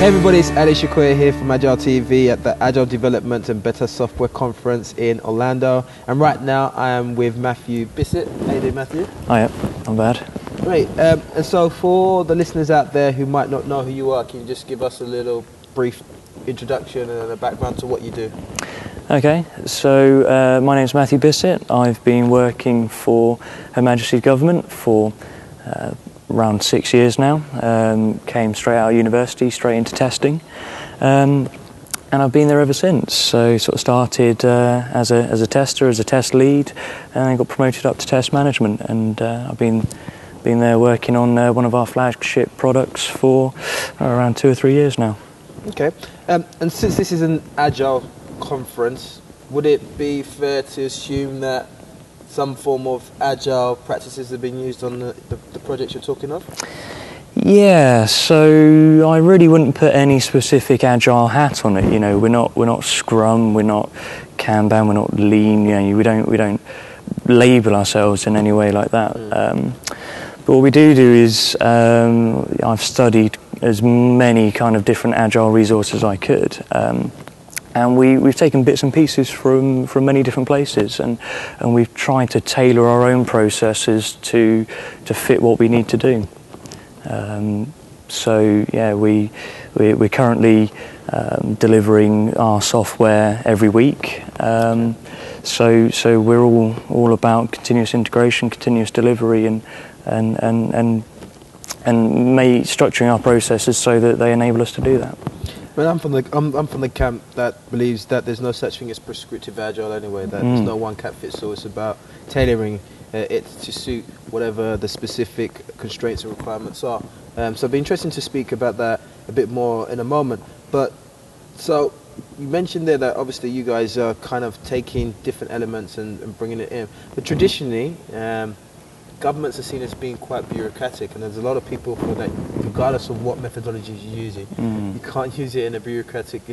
Hey everybody, it's Ali Shakoya here from Agile TV at the Agile Development and Better Software Conference in Orlando. And right now I am with Matthew Bissett. How you doing, Matthew? Hiya, not bad. Great. And so for the listeners out there who might not know who you are, can you just give us a little brief introduction and a background to what you do? Okay, so my name is Matthew Bissett. I've been working for Her Majesty's Government for around 6 years now. Came straight out of university, straight into testing, and I've been there ever since. So sort of started as a tester, as a test lead, and I got promoted up to test management, and I've been there working on one of our flagship products for around 2 or 3 years now. Okay, and since this is an Agile conference, would it be fair to assume that some form of Agile practices have been used on the projects you're talking of? Yeah, so I really wouldn't put any specific Agile hat on it. You know, we're not Scrum, we're not Kanban, we're not Lean. You know, we don't label ourselves in any way like that. But what we do is I've studied as many kind of different Agile resources as I could. And we've taken bits and pieces from many different places, and we've tried to tailor our own processes to fit what we need to do. So yeah, we're currently delivering our software every week. So we're all about continuous integration, continuous delivery, and structuring our processes so that they enable us to do that. Well, I'm from the camp that believes that there's no such thing as prescriptive Agile anyway, that there's no one cap fits all. It's about tailoring it to suit whatever the specific constraints and requirements are. So it'd be interesting to speak about that a bit more in a moment. But so you mentioned there that obviously you guys are kind of taking different elements and bringing it in. But traditionally, governments are seen as being quite bureaucratic, and there's a lot of people who feel that regardless of what methodologies you're using, you can't use it in a bureaucratic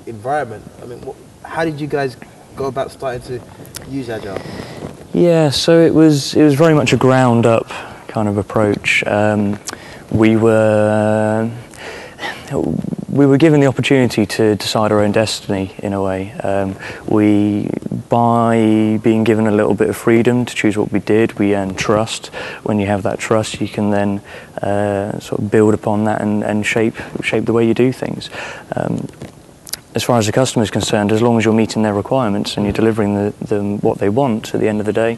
environment. I mean, how did you guys go about starting to use Agile? Yeah, so it was very much a ground up kind of approach. We were given the opportunity to decide our own destiny in a way. By being given a little bit of freedom to choose what we did, we earned trust. When you have that trust, you can then sort of build upon that and shape the way you do things. As far as the customer is concerned, as long as you're meeting their requirements and you're delivering them what they want at the end of the day,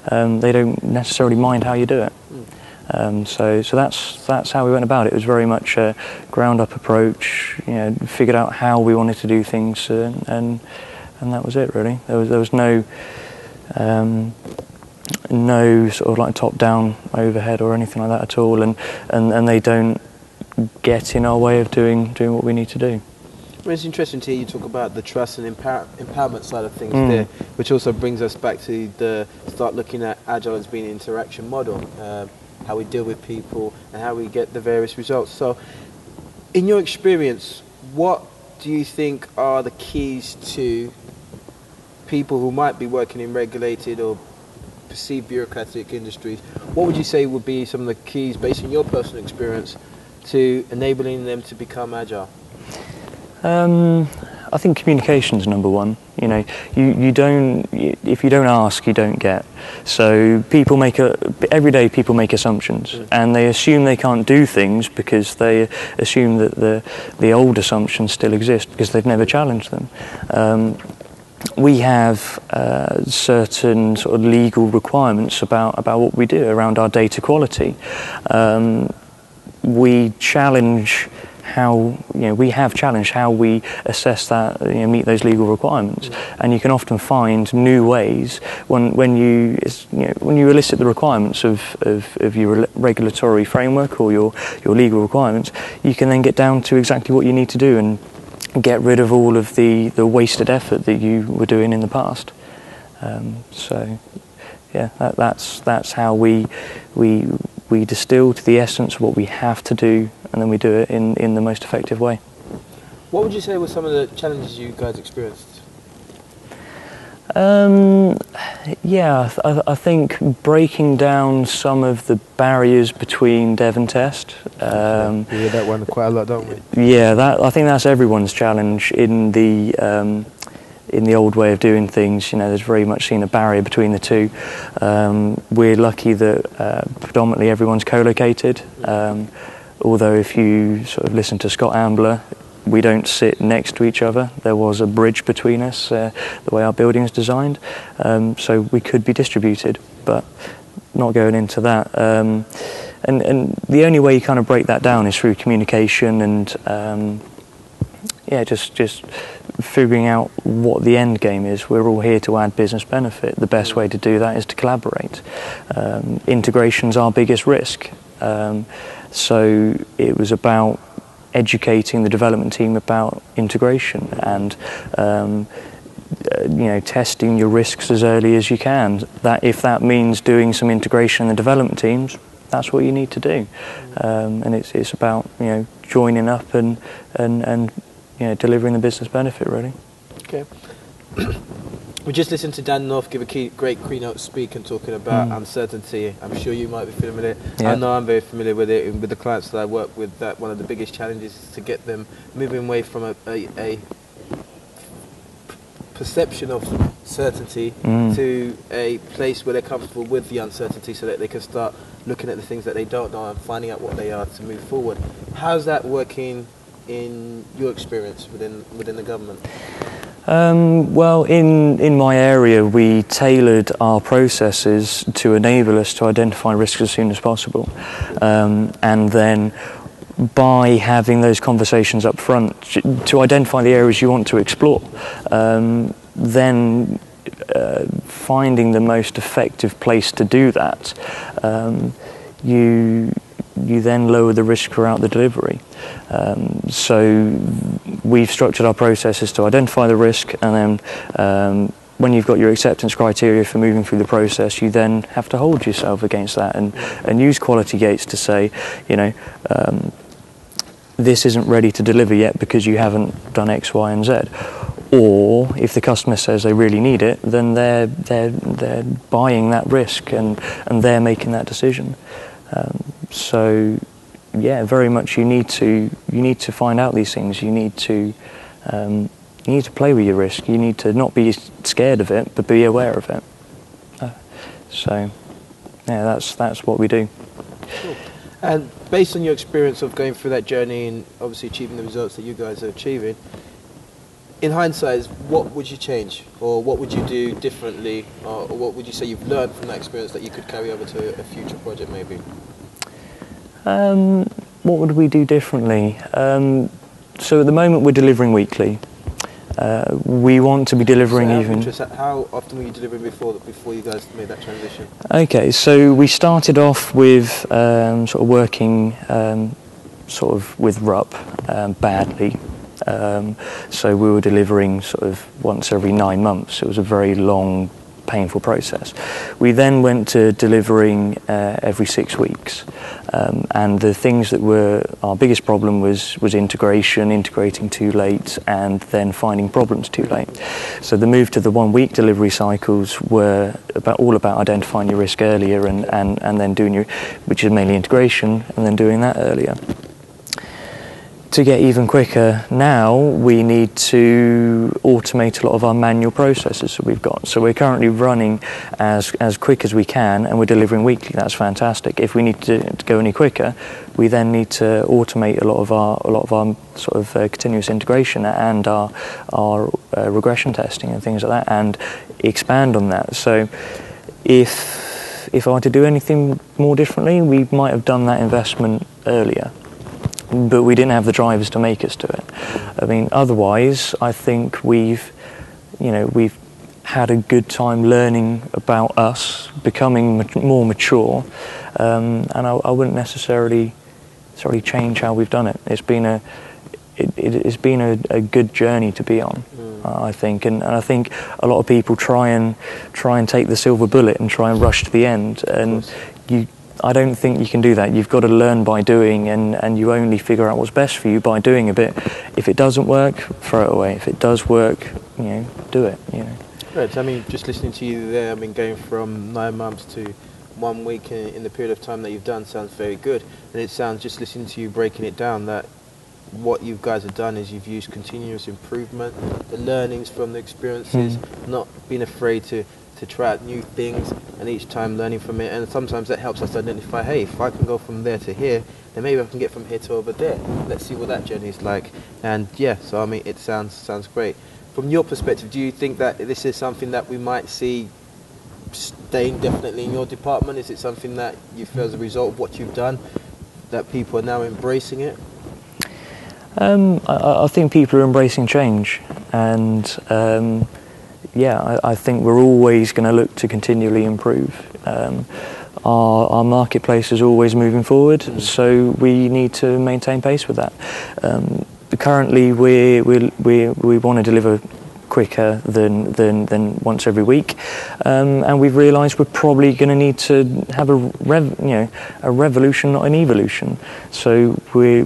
they don't necessarily mind how you do it. So that's how we went about it. It was very much a ground-up approach. You know, figured out how we wanted to do things, and that was it really. There was no sort of like top-down overhead or anything like that at all, and they don't get in our way of doing what we need to do. Well, it's interesting to hear you talk about the trust and empowerment side of things there, which also brings us back to start looking at Agile as being an interaction model. How we deal with people and how we get the various results. So in your experience, what do you think are the keys to people who might be working in regulated or perceived bureaucratic industries? What would you say would be some of the keys, based on your personal experience, to enabling them to become Agile? I think communication's number one. You know, if you don't ask, you don't get. So every day people make assumptions, and they assume they can't do things because they assume that the old assumptions still exist because they've never challenged them. We have certain sort of legal requirements about what we do around our data quality. We challenge we have challenged how we assess that, meet those legal requirements, and you can often find new ways when you elicit the requirements of your regulatory framework or your legal requirements. You can then get down to exactly what you need to do and get rid of all of the wasted effort that you were doing in the past. So yeah, that's how we distill to the essence of what we have to do, and then we do it in the most effective way. What would you say were some of the challenges you guys experienced? Yeah, I think breaking down some of the barriers between dev and test. We hear that one quite a lot, don't we? Yeah, I think that's everyone's challenge in the old way of doing things. You know, there's very much seen a barrier between the two. We're lucky that predominantly everyone's co-located. Although if you sort of listen to Scott Ambler, we don't sit next to each other. There was a bridge between us, the way our building is designed. So we could be distributed, but not going into that. And the only way you kind of break that down is through communication and just figuring out what the end game is. We're all here to add business benefit. The best way to do that is to collaborate. Integration's our biggest risk. So it was about educating the development team about integration and testing your risks as early as you can. That if that means doing some integration in the development teams, that's what you need to do. And it's about joining up and delivering the business benefit, really. Okay. We just listened to Dan North give a great keynote speak and talking about uncertainty. I'm sure you might be familiar. Yeah. I know I'm very familiar with it. With the clients that I work with, that one of the biggest challenges is to get them moving away from a perception of certainty to a place where they're comfortable with the uncertainty, so that they can start looking at the things that they don't know and finding out what they are to move forward. How's that working in your experience within the government? Well, in my area, we tailored our processes to enable us to identify risks as soon as possible, and then by having those conversations up front to identify the areas you want to explore, then finding the most effective place to do that, you then lower the risk throughout the delivery. So we've structured our processes to identify the risk, and then when you've got your acceptance criteria for moving through the process, you then have to hold yourself against that and use quality gates to say, this isn't ready to deliver yet because you haven't done X, Y, and Z. Or if the customer says they really need it, then they're buying that risk and they're making that decision. So yeah, very much you need to find out these things. You need to play with your risk. You need to not be scared of it, but be aware of it. So yeah, that's what we do. Cool. And based on your experience of going through that journey and obviously achieving the results that you guys are achieving, in hindsight, what would you change, or what would you do differently, or what would you say you've learned from that experience that you could carry over to a future project maybe? What would we do differently? So at the moment we're delivering weekly. We want to be delivering How often were you delivering before you guys made that transition? Okay, so we started off with sort of working with RUP badly. So we were delivering sort of once every 9 months. It was a very long, painful process. We then went to delivering every 6 weeks, and the things that were our biggest problem was integrating too late, and then finding problems too late. So the move to the 1 week delivery cycles were all about identifying your risk earlier and then doing which is mainly integration, and then doing that earlier. To get even quicker now, we need to automate a lot of our manual processes that we've got. So we're currently running as quick as we can, and we're delivering weekly. That's fantastic. If we need to go any quicker, we then need to automate a lot of our sort of continuous integration and our regression testing and things like that, and expand on that. So if I were to do anything more differently, we might have done that investment earlier. But we didn't have the drivers to make us do it. I mean, otherwise, I think we've had a good time learning about us, becoming more mature, and I wouldn't necessarily change how we've done it. It's been a good journey to be on, I think, and I think a lot of people try and take the silver bullet and try and rush to the end, and I don't think you can do that. You've got to learn by doing, and you only figure out what's best for you by doing a bit. If it doesn't work, throw it away. If it does work, do it. Right, I mean, just listening to you there, I mean, going from 9 months to 1 week in the period of time that you've done sounds very good. And it sounds, just listening to you breaking it down, that what you guys have done is you've used continuous improvement, the learnings from the experiences, not being afraid to try out new things, and each time learning from it. And sometimes that helps us identify, hey, if I can go from there to here, then maybe I can get from here to over there. Let's see what that journey is like. And yeah, so I mean, it sounds great. From your perspective, do you think that this is something that we might see staying definitely in your department? Is it something that you feel as a result of what you've done, that people are now embracing it? I think people are embracing change, and I think we're always going to look to continually improve. Our marketplace is always moving forward, so we need to maintain pace with that. Currently, we want to deliver quicker than once every week, and we've realised we're probably going to need to have a revolution, not an evolution. So we've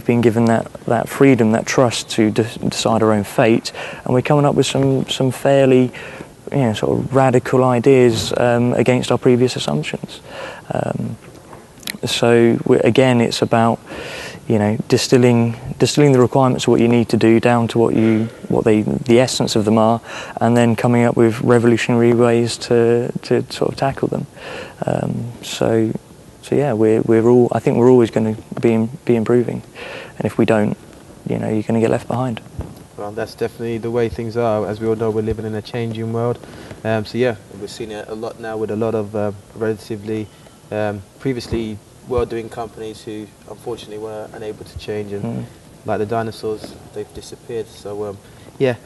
been given that freedom, that trust to decide our own fate, and we're coming up with some fairly sort of radical ideas against our previous assumptions. So again, it's about distilling the requirements of what you need to do down to the essence of them are, and then coming up with revolutionary ways to sort of tackle them. So yeah, I think we're always going to be improving, and if we don't, you're going to get left behind. Well, that's definitely the way things are. As we all know, we're living in a changing world. So yeah, we're seeing it a lot now with a lot of relatively previously well-doing companies who unfortunately were unable to change, and like the dinosaurs, they've disappeared. So yeah,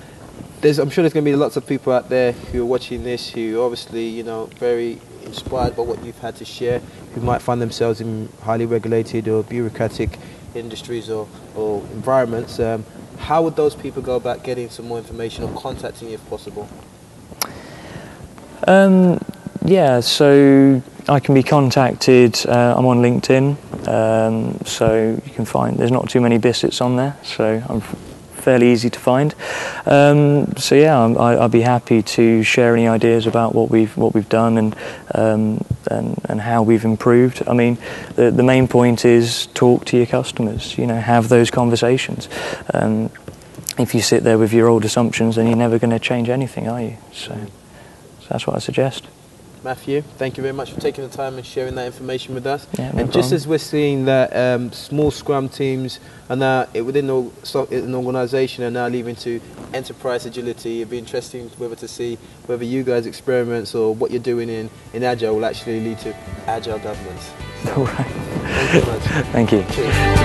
I'm sure there's going to be lots of people out there who are watching this who obviously very inspired by what you've had to share, who might find themselves in highly regulated or bureaucratic industries or environments. How would those people go about getting some more information or contacting you if possible? So I can be contacted. I'm on LinkedIn, so you can find. There's not too many Bissets on there, so I'm fairly easy to find. So yeah, I'd be happy to share any ideas about what we've done and how we've improved. I mean, the main point is talk to your customers. Have those conversations. If you sit there with your old assumptions, then you're never going to change anything, are you? So that's what I suggest. Matthew, thank you very much for taking the time and sharing that information with us. Yeah, and just as we're seeing that small Scrum teams are now within an organisation are now leading to enterprise agility, it'd be interesting to see whether you guys' experiments or what you're doing in Agile will actually lead to Agile governance. All right. Thank you very much. Thank you. Cheers.